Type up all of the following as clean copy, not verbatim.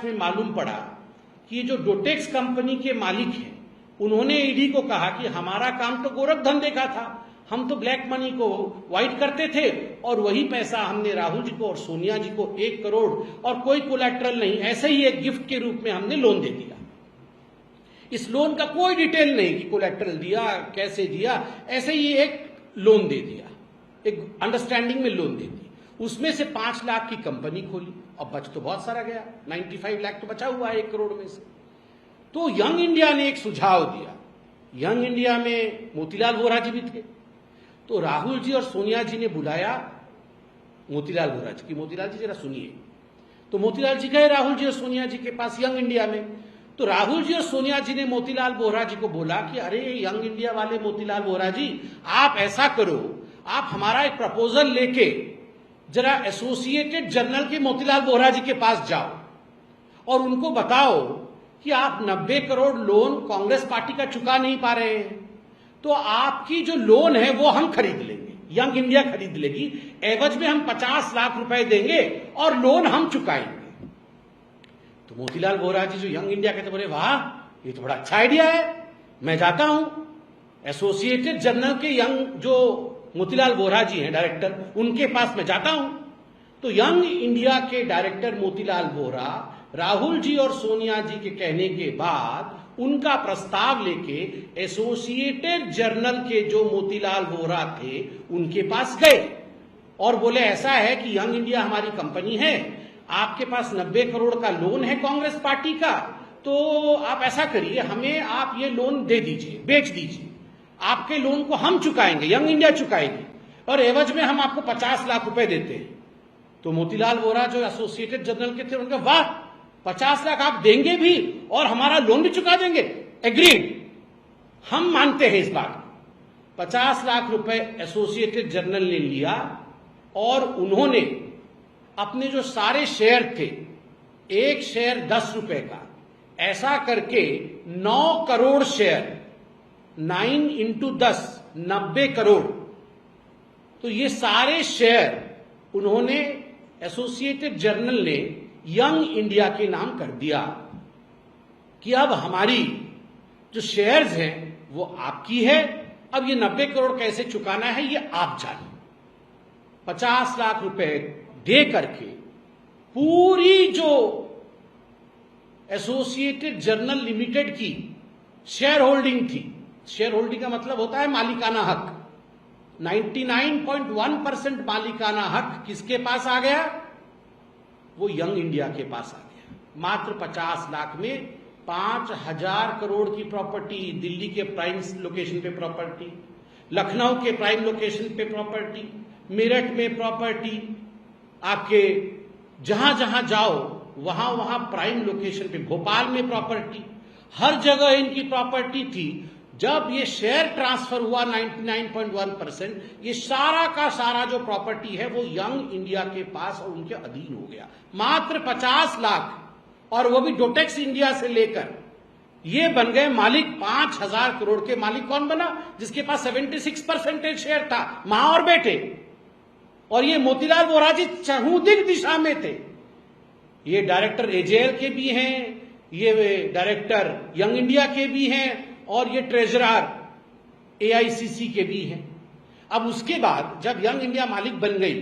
में मालूम पड़ा कि जो डोटेक्स कंपनी के मालिक हैं उन्होंने ईडी को कहा कि हमारा काम तो गोरख धंधे का था, हम तो ब्लैक मनी को व्हाइट करते थे और वही पैसा हमने राहुल जी को और सोनिया जी को 1 करोड़ और कोई कोलैटरल नहीं, ऐसे ही एक गिफ्ट के रूप में हमने लोन दे दिया। इस लोन का कोई डिटेल नहीं कि कोलैटरल दिया, कैसे दिया, ऐसे ही एक लोन दे दिया, एक अंडरस्टैंडिंग में लोन दे दी। उसमें से 5 लाख की कंपनी खोली और बच तो बहुत सारा गया, 95 लाख तो बचा हुआ है 1 करोड़ में से। तो यंग इंडिया ने एक सुझाव दिया। यंग इंडिया में मोतीलाल वोरा जी भी थे, तो राहुल जी और सोनिया जी ने बुलाया मोतीलाल वोरा जी की, मोतीलाल जी जरा सुनिए। तो मोतीलाल जी गए राहुल जी और सोनिया जी के पास यंग इंडिया में। तो राहुल जी और सोनिया जी ने मोतीलाल वोरा जी को बोला कि अरे यंग इंडिया वाले मोतीलाल वोरा जी, आप ऐसा करो, आप हमारा एक प्रपोजल लेके जरा एसोसिएटेड जर्नल के मोतीलाल वोरा जी के पास जाओ और उनको बताओ कि आप 90 करोड़ लोन कांग्रेस पार्टी का चुका नहीं पा रहे हैं, तो आपकी जो लोन है वो हम खरीद लेंगे, यंग इंडिया खरीद लेगी, एवज में हम 50 लाख रुपए देंगे और लोन हम चुकाएंगे। तो मोतीलाल वोरा जी जो यंग इंडिया कहते बोले, वाह ये तो बड़ा अच्छा आइडिया है, मैं जाता हूं एसोसिएटेड जर्नल के यंग जो मोतीलाल वोरा जी हैं डायरेक्टर, उनके पास मैं जाता हूं। तो यंग इंडिया के डायरेक्टर मोतीलाल वोरा राहुल जी और सोनिया जी के कहने के बाद उनका प्रस्ताव लेके एसोसिएटेड जर्नल के जो मोतीलाल वोरा थे उनके पास गए और बोले ऐसा है कि यंग इंडिया हमारी कंपनी है, आपके पास 90 करोड़ का लोन है कांग्रेस पार्टी का, तो आप ऐसा करिए, हमें आप ये लोन दे दीजिए, बेच दीजिए, आपके लोन को हम चुकाएंगे, यंग इंडिया चुकाएगी और एवज में हम आपको 50 लाख रुपए देते हैं। तो मोतीलाल वोरा जो एसोसिएटेड जर्नल के थे उनका, वाह 50 लाख आप देंगे भी और हमारा लोन भी चुका देंगे, एग्रीड, हम मानते हैं इस बात। 50 लाख रुपए एसोसिएटेड जर्नल ने लिया और उन्होंने अपने जो सारे शेयर थे, एक शेयर 10 रुपए का, ऐसा करके 9 करोड़ शेयर, 9 इंटू 10 90 करोड़, तो ये सारे शेयर उन्होंने एसोसिएटेड जर्नल ने यंग इंडिया के नाम कर दिया कि अब हमारी जो शेयर्स हैं वो आपकी है, अब ये 90 करोड़ कैसे चुकाना है ये आप जानिए। 50 लाख रुपए दे करके पूरी जो एसोसिएटेड जर्नल लिमिटेड की शेयर होल्डिंग थी, शेयर होल्डिंग का मतलब होता है मालिकाना हक, 99.1% मालिकाना हक किसके पास आ गया, वो यंग इंडिया के पास आ गया। मात्र 50 लाख में 5000 करोड़ की प्रॉपर्टी, दिल्ली के प्राइम लोकेशन पे प्रॉपर्टी, लखनऊ के प्राइम लोकेशन पे प्रॉपर्टी, मेरठ में प्रॉपर्टी, आपके जहां जहां जाओ वहां वहां प्राइम लोकेशन पे, भोपाल में प्रॉपर्टी, हर जगह इनकी प्रॉपर्टी थी। जब ये शेयर ट्रांसफर हुआ 99.1%, ये सारा का सारा जो प्रॉपर्टी है वो यंग इंडिया के पास और उनके अधीन हो गया। मात्र 50 लाख, और वो भी डोटेक्स इंडिया से लेकर ये बन गए मालिक। 5000 करोड़ के मालिक कौन बना, जिसके पास 76% शेयर था, मां और बेटे। और ये मोतीलाल वोरा जी चहुदिक दिशा में थे, ये डायरेक्टर एजेएल के भी हैं, ये डायरेक्टर यंग इंडिया के भी हैं और ये ट्रेजरर एआईसीसी के भी हैं। अब उसके बाद जब यंग इंडिया मालिक बन गई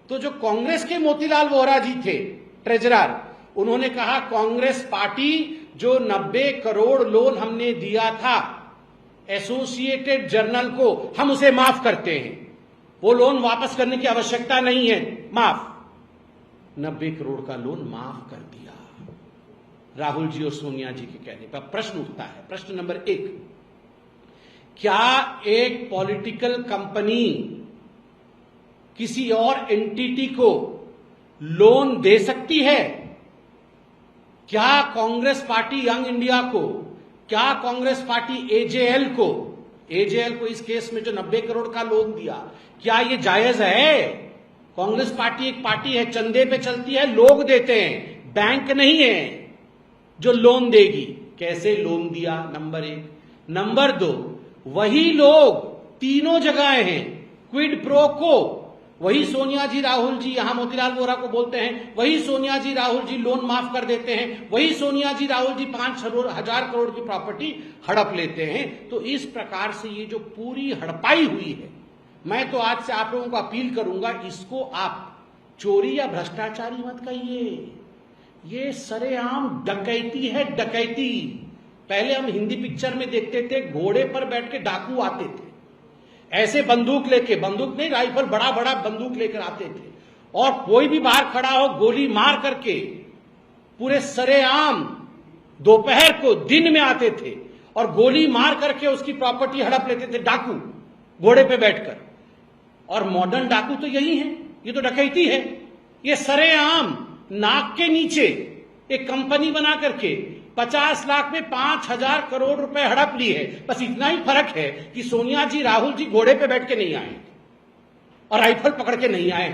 तो जो कांग्रेस के मोतीलाल वोरा जी थे ट्रेजरर, उन्होंने कहा कांग्रेस पार्टी जो 90 करोड़ लोन हमने दिया था एसोसिएटेड जर्नल को, हम उसे माफ करते हैं, वो लोन वापस करने की आवश्यकता नहीं है, माफ। 90 करोड़ का लोन माफ कर दिया राहुल जी और सोनिया जी के कहने पर। प्रश्न उठता है, प्रश्न नंबर 1, क्या एक पॉलिटिकल कंपनी किसी और एंटिटी को लोन दे सकती है? क्या कांग्रेस पार्टी यंग इंडिया को, क्या कांग्रेस पार्टी एजेएल को इस केस में जो 90 करोड़ का लोन दिया, क्या ये जायज है? कांग्रेस पार्टी एक पार्टी है, चंदे पे चलती है, लोग देते हैं, बैंक नहीं है जो लोन देगी। कैसे लोन दिया, नंबर 1। नंबर 2, वही लोग तीनों जगह हैं, क्विड प्रो को वही सोनिया जी राहुल जी यहां मोतीलाल वोरा को बोलते हैं, वही सोनिया जी राहुल जी लोन माफ कर देते हैं, वही सोनिया जी राहुल जी 5,000 करोड़ की प्रॉपर्टी हड़प लेते हैं। तो इस प्रकार से ये जो पूरी हड़पाई हुई है, मैं तो आज से आप लोगों को अपील करूंगा, इसको आप चोरी या भ्रष्टाचारी मत कहिए, ये सरेआम डकैती है, डकैती। पहले हम हिंदी पिक्चर में देखते थे घोड़े पर बैठ के डाकू आते थे, ऐसे बंदूक लेके, बंदूक नहीं राइफल, बड़ा बड़ा बंदूक लेकर आते थे, और कोई भी बाहर खड़ा हो गोली मार करके पूरे सरेआम दोपहर को दिन में आते थे और गोली मार करके उसकी प्रॉपर्टी हड़प लेते थे डाकू घोड़े पे बैठकर। और मॉडर्न डाकू तो यही है, ये तो डकैती है। ये सरेआम नाक के नीचे एक कंपनी बना करके 50 लाख में 5,000 करोड़ रुपए हड़प ली है। बस इतना ही फर्क है कि सोनिया जी राहुल जी घोड़े पे बैठ के नहीं आए और राइफल पकड़ के नहीं आए,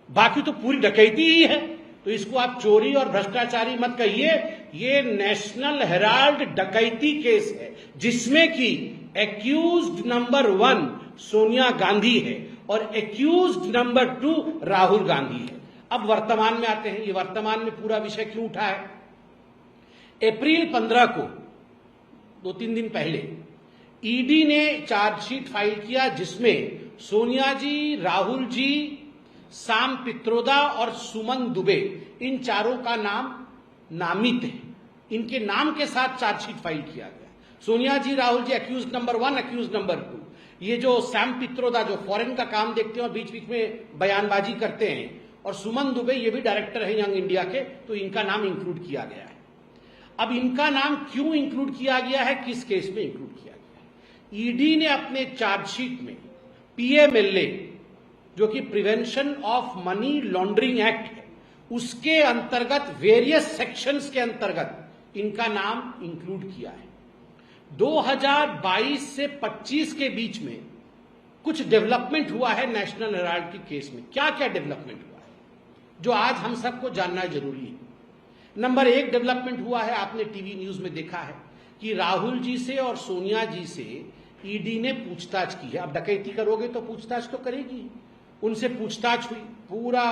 बाकी तो पूरी डकैती ही है। तो इसको आप चोरी और भ्रष्टाचारी मत कहिए, ये नेशनल हेराल्ड डकैती केस है जिसमें कि एक्यूज्ड नंबर 1 सोनिया गांधी है और एक्यूज्ड नंबर 2 राहुल गांधी है। अब वर्तमान में आते हैं, ये वर्तमान में पूरा विषय क्यों उठा है। अप्रैल 15 को 2-3 दिन पहले ईडी ने चार्जशीट फाइल किया जिसमें सोनिया जी, राहुल जी, साम पित्रोदा और सुमन दुबे, इन चारों का नाम नामित है। इनके नाम के साथ चार्जशीट फाइल किया गया। सोनिया जी, Rahul ji accused number 1, accused number 2। ये जो सैम पित्रोदा जो फॉरेन का काम देखते हैं और बीच बीच में बयानबाजी करते हैं, और सुमन दुबे ये भी डायरेक्टर है यंग इंडिया के, तो इनका नाम इंक्लूड किया गया है। अब इनका नाम क्यों इंक्लूड किया गया है, किस केस में इंक्लूड किया गया है। ईडी ने अपने चार्जशीट में पीएमएलए जो कि prevention of money laundering act है, उसके अंतर्गत वेरियस सेक्शंस के अंतर्गत इनका नाम इंक्लूड किया है। 2022 से 25 के बीच में कुछ डेवलपमेंट हुआ है नेशनल हेराल्ड के केस में। क्या क्या डेवलपमेंट हुआ है जो आज हम सबको जानना जरूरी है। नंबर 1 डेवलपमेंट हुआ है, आपने टीवी न्यूज में देखा है कि राहुल जी से और सोनिया जी से ईडी ने पूछताछ की है। अब डकैती करोगे तो पूछताछ तो करेगी। उनसे पूछताछ हुई, पूरा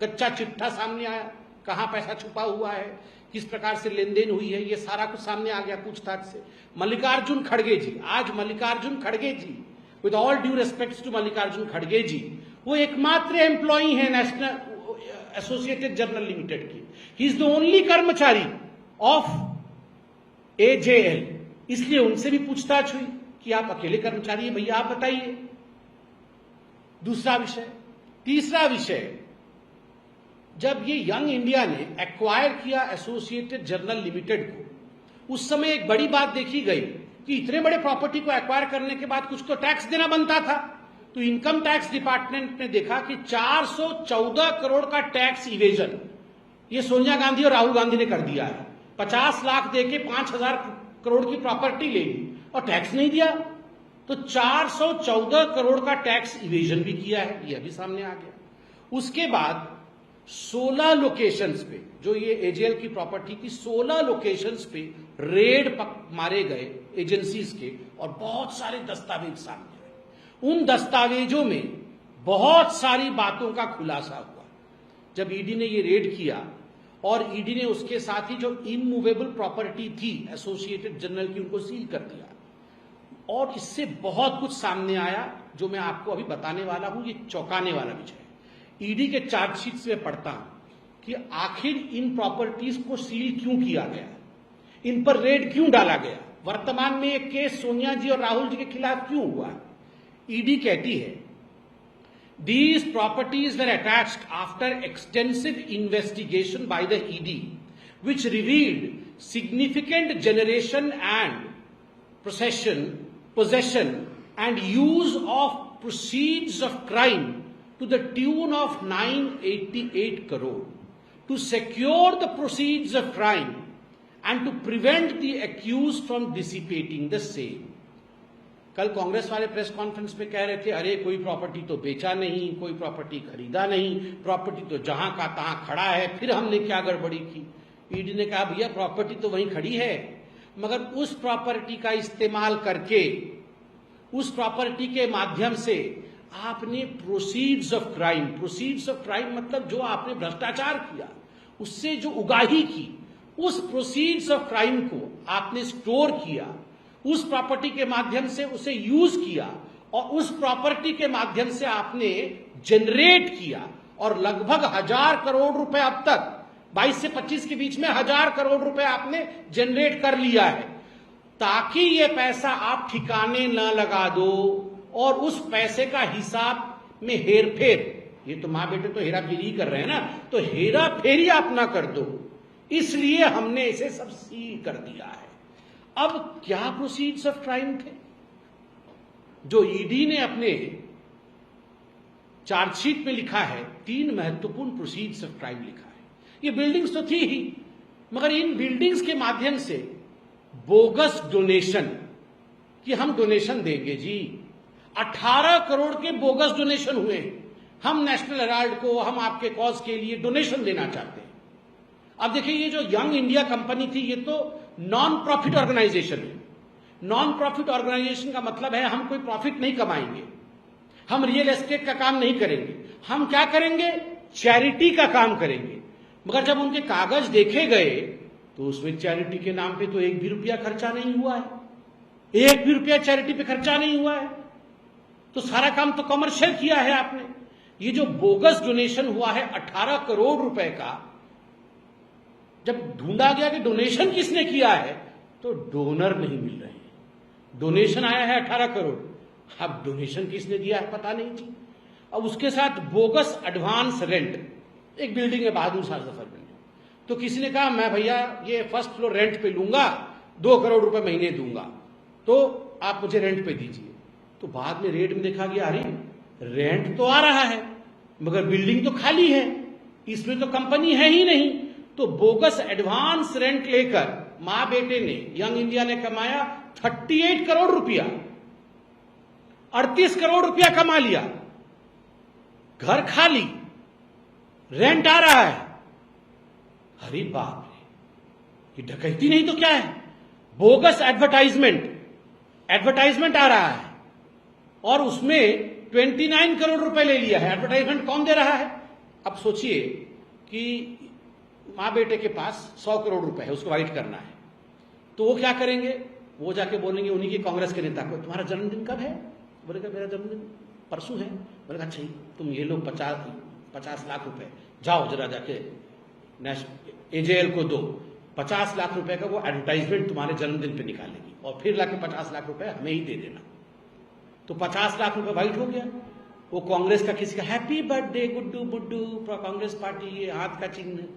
कच्चा चिट्ठा सामने आया, कहां पैसा छुपा हुआ है, किस प्रकार से लेन देन हुई है, ये सारा कुछ सामने आ गया पूछताछ से। मल्लिकार्जुन खड़गे जी, आज मल्लिकार्जुन खड़गे ji, with all due respect to Mallikarjun खड़गे जी, वो एकमात्र एम्प्लॉई है नेशनल एसोसिएटेड जर्नल लिमिटेड की। ही इज द ओनली कर्मचारी ऑफ एजेएल, इसलिए उनसे भी पूछताछ हुई कि आप अकेले कर्मचारी हैं भैया, आप बताइए। दूसरा विषय। तीसरा विषय, जब ये यंग इंडिया ने एक्वायर किया एसोसिएटेड जर्नल लिमिटेड को, उस समय एक बड़ी बात देखी गई कि इतने बड़े प्रॉपर्टी को एक्वायर करने के बाद कुछ तो टैक्स देना बनता था। तो इनकम टैक्स डिपार्टमेंट ने देखा कि 414 करोड़ का टैक्स इवेजन ये सोनिया गांधी और राहुल गांधी ने कर दिया है। 50 लाख देके 5,000 करोड़ की प्रॉपर्टी ले ली और टैक्स नहीं दिया, तो 414 करोड़ का टैक्स इवेजन भी किया है, यह भी सामने आ गया। उसके बाद 16 लोकेशंस पे, जो ये एजेएल की प्रॉपर्टी थी, 16 लोकेशंस पे रेड मारे गए एजेंसीज के और बहुत सारे दस्तावेज सामने आए। उन दस्तावेजों में बहुत सारी बातों का खुलासा हुआ। जब ईडी ने ये रेड किया और ईडी ने उसके साथ ही जो इमूवेबल प्रॉपर्टी थी एसोसिएटेड जर्नल की, उनको सील कर दिया। और इससे बहुत कुछ सामने आया जो मैं आपको अभी बताने वाला हूं। ये चौंकाने वाला विषय है। ईडी के चार्जशीट से मैं पढ़ता हूं कि आखिर इन प्रॉपर्टीज को सील क्यों किया गया, इन पर रेड क्यों डाला गया, वर्तमान में ये केस सोनिया जी और राहुल जी के खिलाफ क्यों हुआ। ईडी कहती है, these properties were attached after extensive investigation by the ED, which revealed significant generation and possession and use of proceeds of crime to the tune of 988 crore. To secure the proceeds of crime and to prevent the accused from dissipating the same. कल कांग्रेस वाले press conference में कह रहे थे, अरे कोई property तो बेचा नहीं, कोई प्रॉपर्टी खरीदा नहीं, प्रॉपर्टी तो जहां का तहां खड़ा है, फिर हमने क्या गड़बड़ी की। ईडी ने कहा, भैया प्रॉपर्टी तो वहीं खड़ी है, मगर उस प्रॉपर्टी का इस्तेमाल करके, उस प्रॉपर्टी के माध्यम से आपने प्रोसीड्स ऑफ क्राइम मतलब जो आपने भ्रष्टाचार किया, उससे जो उगाही की, उस प्रोसीड्स ऑफ क्राइम को आपने स्टोर किया, उस प्रॉपर्टी के माध्यम से उसे यूज किया, और उस प्रॉपर्टी के माध्यम से आपने जनरेट किया, और लगभग 1000 करोड़ रुपए अब तक 22 से 25 के बीच में 1000 करोड़ रुपए आपने जनरेट कर लिया है, ताकि ये पैसा आप ठिकाने न लगा दो और उस पैसे का हिसाब में हेरफेर, ये तो मां बेटे तो हेरा फेरी कर रहे हैं ना, तो हेरा फेरी आप ना कर दो, इसलिए हमने इसे सब सील कर दिया है। अब क्या प्रोसीड्स ऑफ क्राइम थे जो ईडी ने अपने चार्जशीट में लिखा है? 3 महत्वपूर्ण प्रोसीड्स ऑफ क्राइम लिखा है। ये बिल्डिंग्स तो थी ही, मगर इन बिल्डिंग्स के माध्यम से बोगस डोनेशन, कि हम डोनेशन देंगे जी, 18 करोड़ के बोगस डोनेशन हुए। हम नेशनल हेराल्ड को, हम आपके कॉज के लिए डोनेशन देना चाहते हैं। अब देखिए, ये जो यंग इंडिया कंपनी थी, ये तो नॉन प्रॉफिट ऑर्गेनाइजेशन है। नॉन प्रॉफिट ऑर्गेनाइजेशन का मतलब है हम कोई प्रॉफिट नहीं कमाएंगे, हम रियल एस्टेट का काम नहीं करेंगे, हम क्या करेंगे? चैरिटी का काम करेंगे। मगर जब उनके कागज देखे गए तो उसमें चैरिटी के नाम पे तो 1 भी रुपया खर्चा नहीं हुआ है, 1 भी रुपया चैरिटी पे खर्चा नहीं हुआ है। तो सारा काम तो कमर्शियल किया है आपने। ये जो बोगस डोनेशन हुआ है 18 करोड़ रुपए का, जब ढूंढा गया कि डोनेशन किसने किया है, तो डोनर नहीं मिल रहे हैं। डोनेशन आया है 18 करोड़, अब डोनेशन किसने दिया है पता नहीं जी। अब उसके साथ बोगस एडवांस रेंट, एक बिल्डिंग है बहादुर शाह जफर बिल्डिंग, तो किसी ने कहा मैं भैया ये फर्स्ट फ्लोर रेंट पे लूंगा, 2 करोड़ रुपए महीने दूंगा, तो आप मुझे रेंट पे दीजिए। तो बाद में रेट में देखा गया, अरे रेंट तो आ रहा है मगर बिल्डिंग तो खाली है, इसमें तो कंपनी है ही नहीं। तो बोगस एडवांस रेंट लेकर मां बेटे ने, यंग इंडिया ने कमाया 38 करोड़ रुपया, 38 करोड़ रुपया कमा लिया, घर खाली, रेंट आ रहा है। अरे बाप रे, ये डकैती नहीं तो क्या है? बोगस एडवर्टाइजमेंट आ रहा है और उसमें 29 करोड़ रुपए ले लिया है। एडवर्टाइजमेंट कौन दे रहा है? अब सोचिए कि मां बेटे के पास 100 करोड़ रुपए है, उसको वाइट करना है, तो वो क्या करेंगे? वो जाके बोलेंगे उन्हीं के कांग्रेस के नेता को, तुम्हारा जन्मदिन कब है? बोलेगा मेरा जन्मदिन परसों है। बोलेगा अच्छा तुम ये लो 50 लाख रुपए, जाओ जरा जाके एजेएल को दो, 50 लाख रुपए का वो एडवर्टाइजमेंट तुम्हारे जन्मदिन पे निकालेगी और फिर लाके 50 लाख रुपए हमें ही दे देना। तो 50 लाख रुपए वाइट हो गया। वो कांग्रेस का किसी का happy birthday Guddu Buddu, Congress party, ये हाथ का चिन्ह,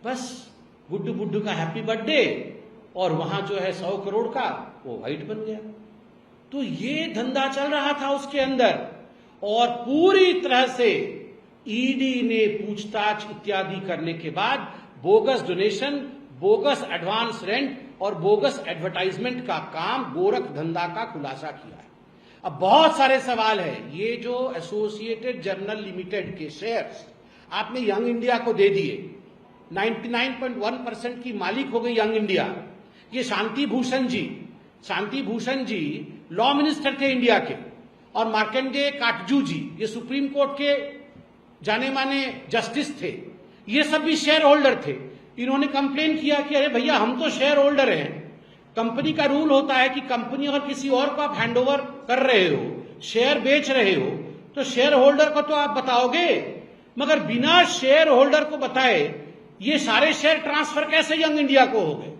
बस गुड्डू बुड्डू का हैप्पी बर्थडे, और वहां जो है 100 करोड़ का वो वाइट बन गया। तो ये धंधा चल रहा था उसके अंदर, और पूरी तरह से ईडी ने पूछताछ इत्यादि करने के बाद bogus donation, bogus advance rent और बोगस एडवर्टाइजमेंट का काम, गोरख धंधा का खुलासा किया है। अब बहुत सारे सवाल है। ये जो एसोसिएटेड जर्नल लिमिटेड के शेयर्स आपने यंग इंडिया को दे दिए, 99.1% की मालिक हो गई यंग इंडिया। ये शांति भूषण जी लॉ मिनिस्टर थे इंडिया के, और मार्कंडेय काटजू जी ये सुप्रीम कोर्ट के जाने माने जस्टिस थे, ये सब भी शेयर होल्डर थे। इन्होंने कंप्लेन किया कि अरे भैया हम तो शेयर होल्डर हैं, कंपनी का रूल होता है कि कंपनी अगर किसी और को आप हैंडओवर कर रहे हो, शेयर बेच रहे हो, तो शेयर होल्डर को तो आप बताओगे, मगर बिना शेयर होल्डर को बताए ये सारे शेयर ट्रांसफर कैसे यंग इंडिया को हो गए?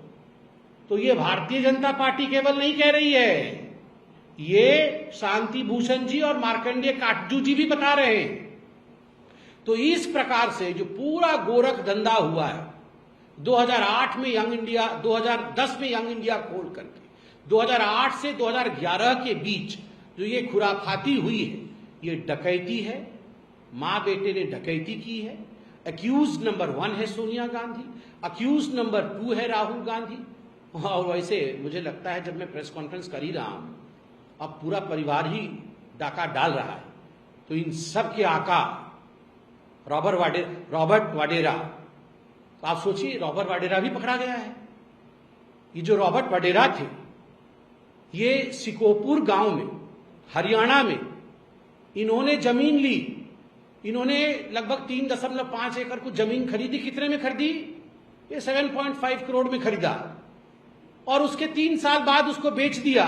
तो ये भारतीय जनता पार्टी केवल नहीं कह रही है, ये शांति भूषण जी और मार्कंडेय काटजू जी भी बता रहे हैं। तो इस प्रकार से जो पूरा गोरख धंधा हुआ है 2008 में यंग इंडिया, 2010 में यंग इंडिया खोल करके 2008 से 2011 के बीच जो ये खुराफाती हुई है, ये डकैती है। मां बेटे ने डकैती की है। अक्यूज नंबर 1 है सोनिया गांधी, अक्यूज नंबर 2 है राहुल गांधी। और वैसे मुझे लगता है जब मैं प्रेस कॉन्फ्रेंस कर ही रहा हूं, अब पूरा परिवार ही डाका डाल रहा है, तो इन सब के आका रॉबर्ट वाडेरा, तो आप सोचिए रॉबर्ट वाडेरा भी पकड़ा गया है। ये जो रॉबर्ट वाडेरा थे, ये सिकोपुर गांव में, हरियाणा में इन्होंने जमीन ली, इन्होंने लगभग 3.5 एकड़ को जमीन खरीदी। कितने में खरीदी? ये 7.5 करोड़ में खरीदा और उसके 3 साल बाद उसको बेच दिया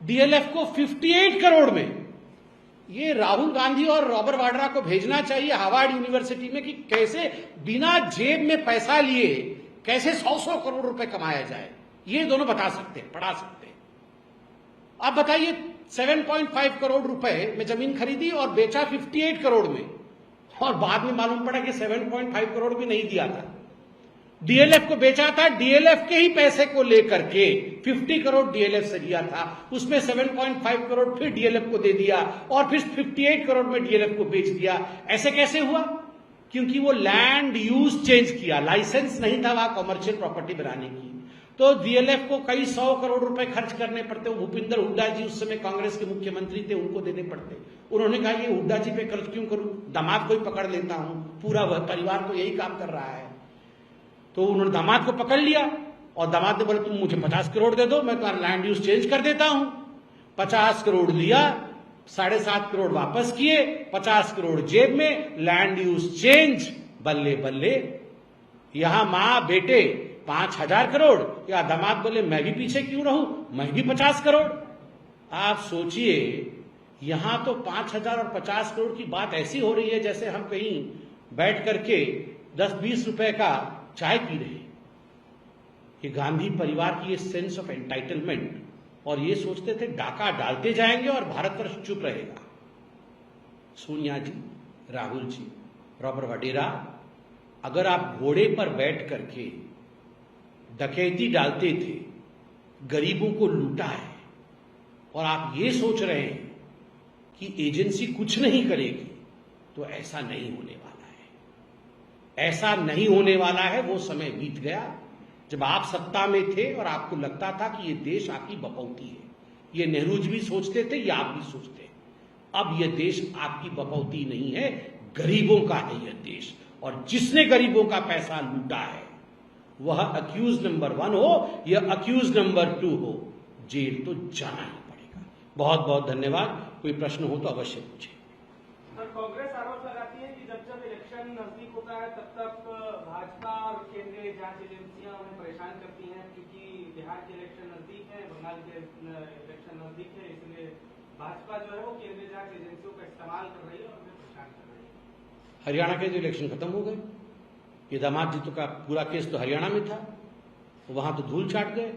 डीएलएफ को 58 करोड़ में। ये राहुल गांधी और रॉबर्ट वाड्रा को भेजना चाहिए हार्वर्ड यूनिवर्सिटी में कि कैसे बिना जेब में पैसा लिए कैसे 100 करोड़ रुपए कमाया जाए। ये दोनों बता सकते हैं, पढ़ा सकते हैं। आप बताइए, 7.5 करोड़ रुपए में जमीन खरीदी और बेचा 58 करोड़ में, और बाद में मालूम पड़ा कि 7.5 करोड़ भी नहीं दिया था, डीएलएफ को बेचा था। डीएलएफ के ही पैसे को लेकर के 50 करोड़ डीएलएफ से दिया था, उसमें 7.5 करोड़ फिर डीएलएफ को दे दिया और फिर 58 करोड़ में डीएलएफ को बेच दिया। ऐसे कैसे हुआ? क्योंकि वो लैंड यूज चेंज किया, लाइसेंस नहीं था वहां कमर्शियल प्रॉपर्टी बनाने की। तो डीएलएफ को कई 100 करोड़ रुपए खर्च करने पड़ते। भूपिंदर हुड्डा जी उस समय कांग्रेस के मुख्यमंत्री थे, उनको देने पड़ते। उन्होंने कहा ये हुड्डा जी पे खर्च क्यों करूं, दामाद को ही पकड़ लेता हूं, पूरा परिवार तो यही काम कर रहा है। तो उन्होंने दामाद को पकड़ लिया और दामाद ने बोला तुम मुझे 50 करोड़ दे दो, मैं तुम्हारा लैंड यूज चेंज कर देता हूं। 50 करोड़ लिया, 7.5 करोड़ वापस किए, 50 करोड़ जेब में, लैंड यूज चेंज। बल्ले बल्ले, यहां मां बेटे 5,000 करोड़, या दामाद बोले मैं भी पीछे क्यों रहूं, मैं भी 50 करोड़। आप सोचिए, यहां तो 5,000 और 50 करोड़ की बात ऐसी हो रही है जैसे हम कहीं बैठ करके 10-20 रुपए का चाय पी रहे हैं। ये गांधी परिवार की ये सेंस ऑफ एंटाइटलमेंट, और ये सोचते थे डाका डालते जाएंगे और भारतवर्ष चुप रहेगा। सोनिया जी, राहुल जी, रॉबर्ट वाड्रा, अगर आप घोड़े पर बैठ करके डकैती डालते थे, गरीबों को लूटा है, और आप ये सोच रहे हैं कि एजेंसी कुछ नहीं करेगी, तो ऐसा नहीं होने वाला है। ऐसा नहीं होने वाला है। वो समय बीत गया जब आप सत्ता में थे और आपको लगता था कि ये देश आपकी बपौती है। ये नेहरू जी भी सोचते थे, या आप भी सोचते। अब ये देश आपकी बपौती नहीं है, गरीबों का है यह देश, और जिसने गरीबों का पैसा लूटा है वह अक्यूज नंबर 1 हो या अक्यूज नंबर 2 हो, जेल तो जाना ही पड़ेगा। बहुत बहुत धन्यवाद। कोई प्रश्न हो तो अवश्य पूछे। कांग्रेस आरोप लगाती है कि जब जब इलेक्शन नजदीक होता है तब तक भाजपा और केंद्रीय जांच एजेंसियां उन्हें परेशान करती हैं, क्योंकि बिहार के इलेक्शन नजदीक है, बंगाल के इलेक्शन नजदीक है, इसलिए भाजपा जो है वो केंद्रीय जांच एजेंसियों का इस्तेमाल कर रही है और उन्हें परेशान कर रही है। हरियाणा के जो इलेक्शन खत्म हो गए, ये दामाद जी तो का पूरा केस तो हरियाणा में था, वहां तो धूल चाट गए।